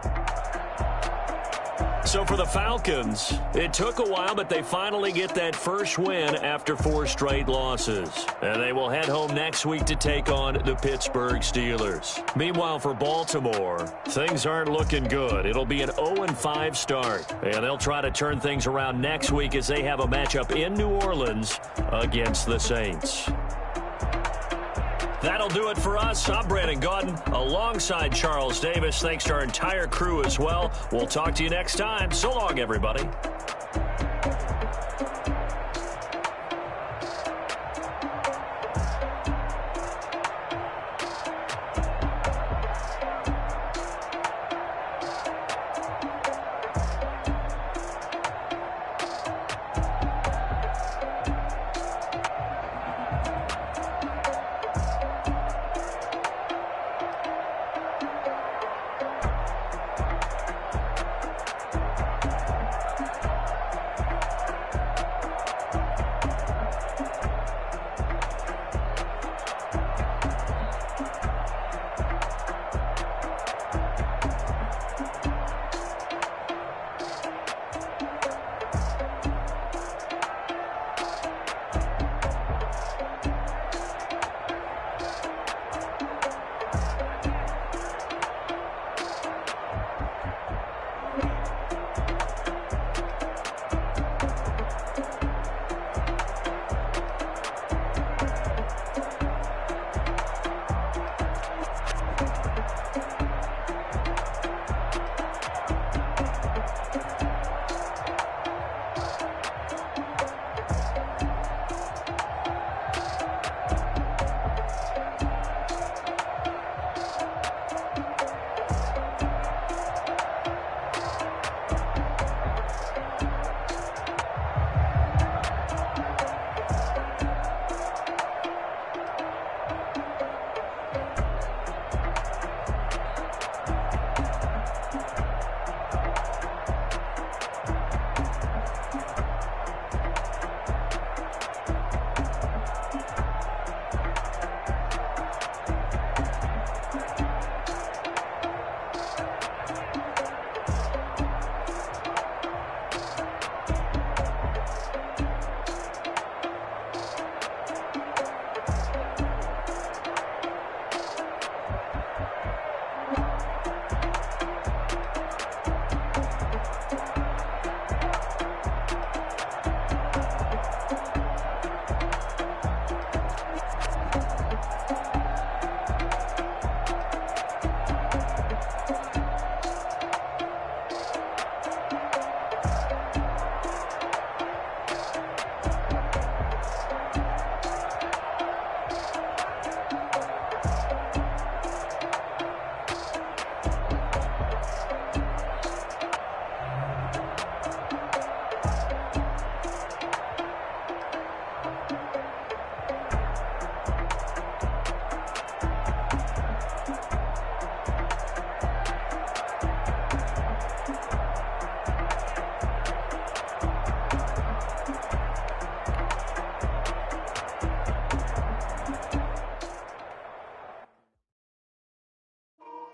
So for the Falcons, it took a while, but they finally get that first win after 4 straight losses. And they will head home next week to take on the Pittsburgh Steelers. Meanwhile, for Baltimore, things aren't looking good. It'll be an 0-5 start. And they'll try to turn things around next week as they have a matchup in New Orleans against the Saints. That'll do it for us. I'm Brandon Gaudin alongside Charles Davis. Thanks to our entire crew as well. We'll talk to you next time. So long, everybody.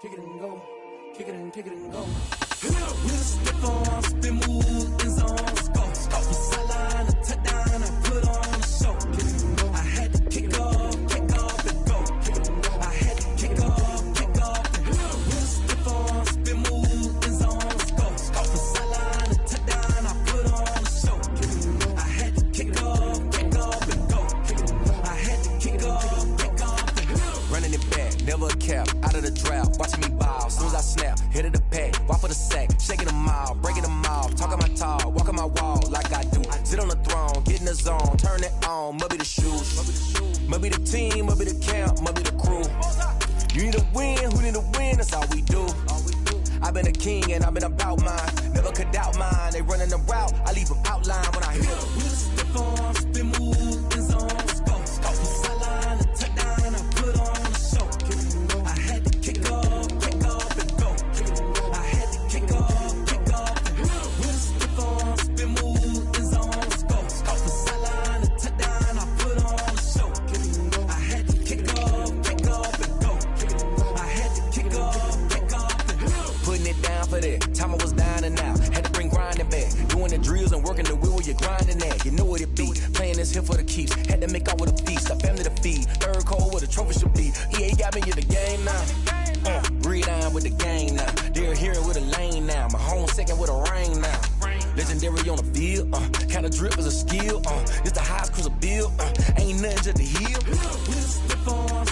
Kick it and go. Kick it and kick it and go. We'll slip on, spin, move, in zone, go. From sideline to touchdown, I put on a show. I had to kick off and go. I had to kick off and go. We'll slip on, spin, move, in zone, go. From sideline to touchdown, I put on a show. I had to kick off and go. I had to kick off and go. Running it back, never a cap, out of the draft, watching me ball. Soon as I snap, hit of the pad. it on, maybe the shoes. Maybe the team, maybe the camp, maybe the crew. You need a win, who need a win, that's all we do. I've been a king and I've been about mine. Never could doubt mine. They running the route, I leave them outline when I hit them. We just stiff on, spin move, in zone, let's go. From sideline to touchdown, I put on a show. I had to kick off and go. I had to kick off and go. We just stiff on, spin move, in zone, let's go. From sideline to touchdown, I put on a show. I had to kick off and go. I had to kick off and go. Putting it down for that. Time I was down and out. Had to bring grinding back. Doing the drills and working the wheel where you're grinding at. You know what it be. Playing this here for the keeps. Had to make out with a feast. A family to feed. Third cold where the trophy should be. EA got me in the game now. Breathe down with the game now. They're here with a lane now. My home second with a rain now. Legendary on the field. Kind of drip is a skill. It's the highest cruiser bill. Ain't nothing just the heel. We just slip on.